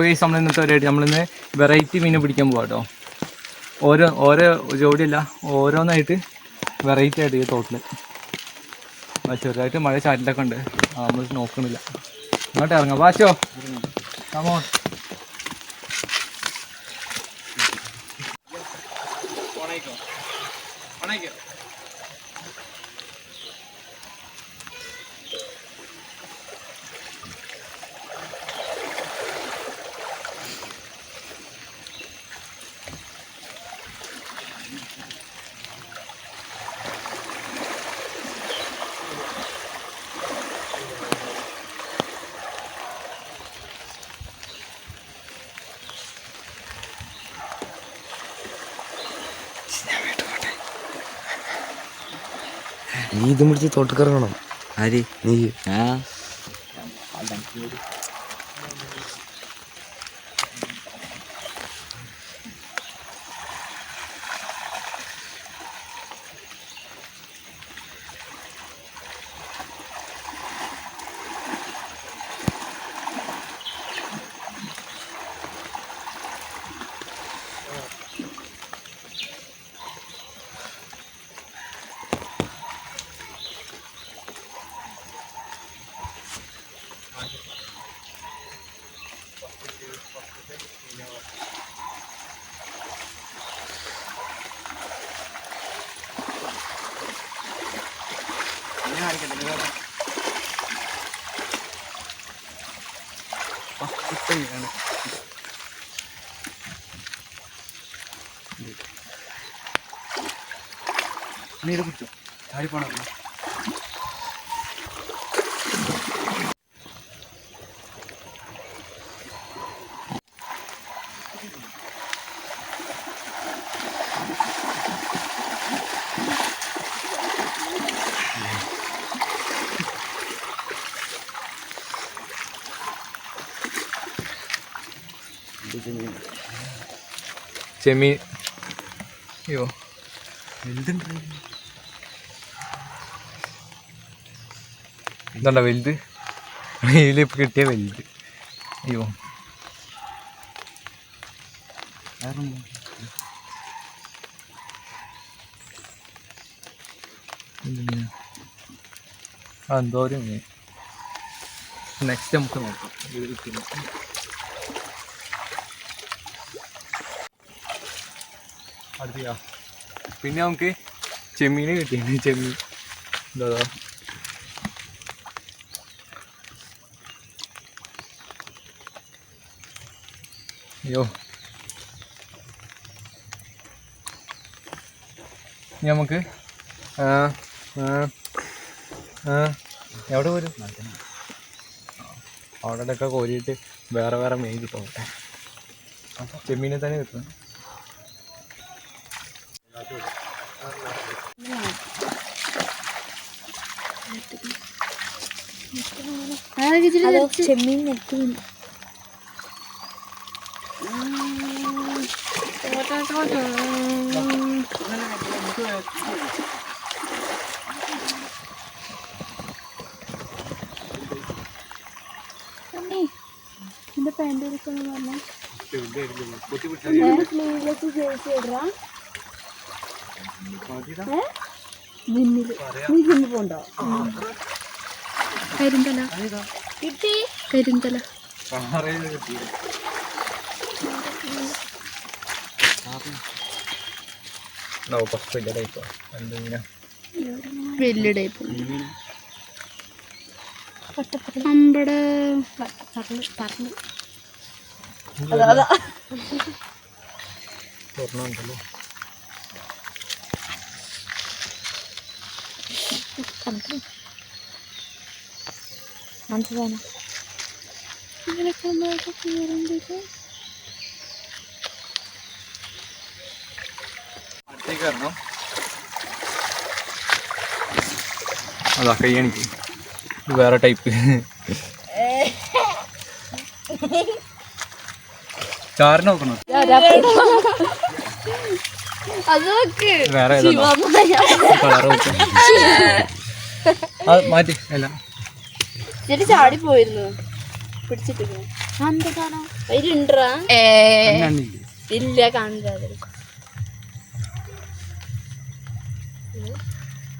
നമ്മൾ ഇന്നത്തെ പരിപാടി നമ്മളിന്ന് വെറൈറ്റി മീനെ പിടിക്കാൻ പോകാം കേട്ടോ. ഓരോ ജോഡിയല്ല, ഓരോന്നായിട്ട് വെറൈറ്റി ആയിട്ട് ഈ തോട്ടിൽ. ചെറുതായിട്ട് മഴ ചാറ്റിലൊക്കെ ഉണ്ട്, നമ്മൾ നോക്കണില്ല. ഇങ്ങോട്ട് ഇറങ്ങാം, വാച്ചോ കമോ. നീ ഇതും പിടിച്ച് തോട്ടിക്കിറങ്ങണം. ആര്? നീ. നീര് കുടിച്ചോ, ചാടി പോണ. ചെമ്മീൻ. അയ്യോ ഇതുണ്ടോ വലുത്, ഇതിലിപ്പോൾ കിട്ടിയ വലുത്. അയ്യോ എന്തോരം മീൻ. നെക്സ്റ്റ് നമുക്ക് നോക്കാം. അടുത്ത പിന്നെ നമുക്ക് ചെമ്മീന് കിട്ടിയാണ്. ചെമ്മീൻ എന്താ അയ്യോ. ഇനി നമുക്ക് എവിടെ പോരും, അവിടെയൊക്കെ കോരിയിട്ട് വേറെ വേറെ മീൻ കിട്ടും. ചെമ്മീനെ തന്നെ കിട്ടും. ചെമ്മീൻ നെറ്റും എന്റെ പാൻറ് എടുക്കുന്നു പറഞ്ഞാൽ സ്ലീവ്ലെസ് ജേഴ്സി ഇടാ. ജിമ്മില് നീ ജിമ്മിൽ പോണ്ടോ? കരിന്തല കിട്ടി, കരിന്തല. വലിയ ടൈപ്പ് അമ്പട പറഞ്ഞു. മനസ്സിലാണ് ഇതിനൊക്കെ അടുത്തേക്ക് വരണം. അതാ കൈ എനിക്ക് വേറെ ടൈപ്പ് ചാറിന് നോക്കണം. വേറെ കളർ അത് മാറ്റി അല്ല ചാടി പോയിരുന്നു പിടിച്ചിട്ട്. ഇല്ല കാണില്ല.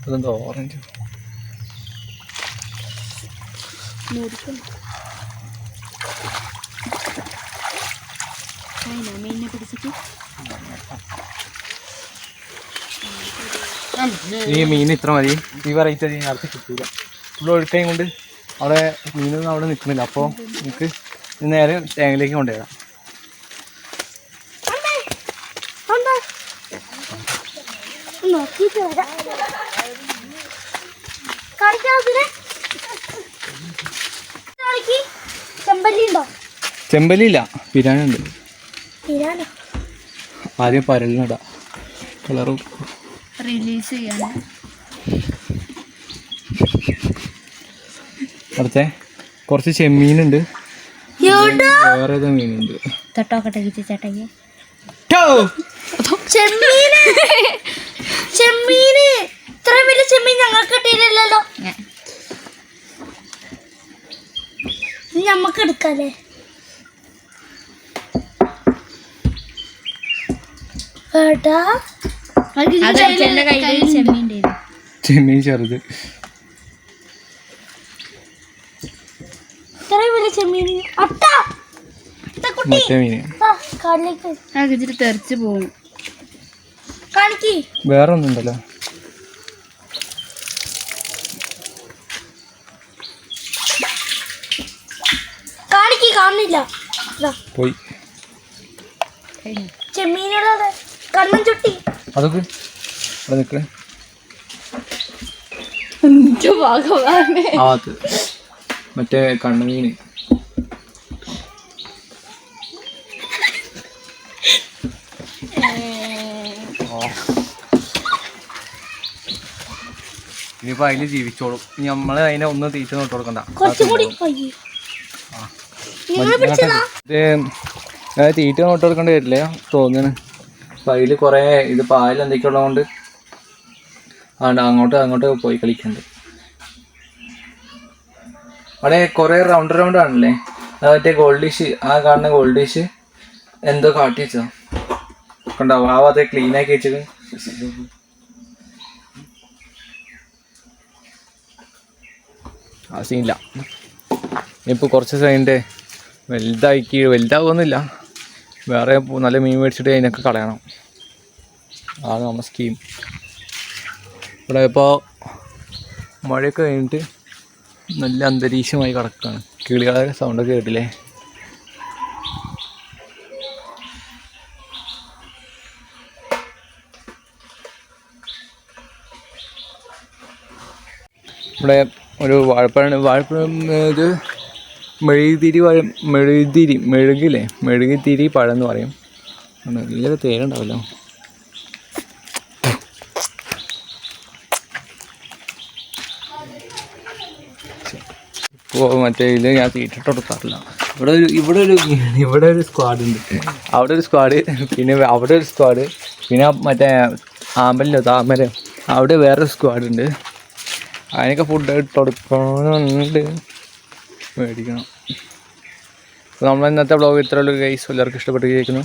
അതെന്താ ഓറഞ്ച് മീനിനെ പിടിച്ചിട്ട് ഈ മീൻ ഇത്ര മതി. ഈ വെറൈറ്റി അത് അടുത്ത് കിട്ടൂല. ഇവിടെ ഒഴുക്കയും കൊണ്ട് അവിടെ മീനൊന്നും അവിടെ നിൽക്കുന്നില്ല. അപ്പോൾ നമുക്ക് നേരെ ടാങ്കിലേക്ക് കൊണ്ടുവരാം. ചെമ്പല്ലില്ല, പിരാനുണ്ട്. ആദ്യം പരലിനിടാം. കളറും റിലീസ് ചെയ്യാൻ അടുത്ത കുറച്ച് ചെമ്മീനുണ്ട്, വേറെ ഏതോ മീനുണ്ട്. തൊട്ടോക്കട്ടെ ചേട്ടയ്ക്ക്. ചെമ്മീന് ഇത്ര വലിയ ചെമ്മീൻ ഞങ്ങൾക്ക് കിട്ടിയില്ലല്ലോ. ഞമ്മക്ക് എടുക്കാല്ലേ? ചെമ്മീൻ ചെറുത്. ഇത്ര വലിയ ചെമ്മീൻ മറ്റേ മീന് ഇതിൽ തെറിച്ച് പോകും. കാണിക്ക്. വേറെ ഒന്നുണ്ടല്ലോ. കാണില്ല. പോയി ചെമ്മീനുള്ളത് കണ്ണൻ ചുട്ടി. അതൊക്കെ അവിടെ നിൽക്കണേ. അത് മറ്റേ കണ്ണുമീന്. ഇനിയിപ്പോ അതില് ജീവിച്ചോളും. നമ്മള് അതിനെ ഒന്ന് തീറ്റ നോട്ട് കൊടുക്കണ്ട. ഇത് തീറ്റ നോട്ട് കൊടുക്കേണ്ടി വരില്ല തോന്നുന്നു. അപ്പൊ അതില് കൊറേ ഇത് പായൽ എന്തൊക്കെ ഉള്ളതുകൊണ്ട് അങ്ങോട്ട് പോയി കളിക്കുന്നുണ്ട്. അവിടെ കുറെ റൗണ്ട് ആണല്ലേ. മറ്റേ ഗോൾഡ് ഡിഷ്, ആ കാണുന്ന ഗോൾഡ് ഡിഷ് എന്തോ കാട്ടി വെച്ചോ കണ്ടാവും. ആ ഭാഗത്തെ ക്ലീൻ ആക്കി വെച്ചത്. ആ സീനില്ല. ഇപ്പൊ കുറച്ച് കഴിഞ്ഞിട്ട് വലുതാവുന്നില്ല. വേറെ നല്ല മീൻ മേടിച്ചിട്ട് അതിനൊക്കെ കളയണം. അതാണ് നമ്മുടെ സ്കീം. ഇവിടെ ഇപ്പോൾ മഴയൊക്കെ കഴിഞ്ഞിട്ട് നല്ല അന്തരീക്ഷമായി കിടക്കുകയാണ്. കിളികളുടെ സൗണ്ടൊക്കെ കേട്ടില്ലേ? ഇവിടെ ഒരു വാഴപ്പഴം ഇത് മെഴുകുതിരി പഴം എന്ന് പറയും. നല്ല തേനുണ്ടാവല്ലോ. ഇപ്പോൾ മറ്റേ ഇത് ഞാൻ തീറ്റിട്ട് കൊടുക്കാറില്ല. ഇവിടെ ഒരു സ്ക്വാഡ് ഉണ്ട്. അവിടെ ഒരു സ്ക്വാഡ്, പിന്നെ അവിടെ ഒരു സ്ക്വാഡ്, പിന്നെ മറ്റേ താമരം അവിടെ വേറൊരു സ്ക്വാഡ് ഉണ്ട്. അതിനൊക്കെ ഫുഡ് ഇട്ട് കൊടുക്കണമെന്നുണ്ട്, മേടിക്കണം. അപ്പോൾ നമ്മൾ ഇന്നത്തെ വ്ളോഗ് ഇത്രയുള്ളൂ ഗൈസ്. എല്ലാവർക്കും ഇഷ്ടപ്പെട്ടിരിക്കുന്നു.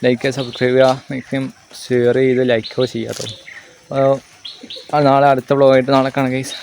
ലൈക്ക് ചെയ്യുക, സബ്സ്ക്രൈബ് ചെയ്യുക, മാക്സിമം ഷെയർ ചെയ്ത് ലൈക്കോ ചെയ്യാത്തോ. നാളെ അടുത്ത വ്ളോഗായിട്ട് നാളെ കാണാം ഗൈസ്.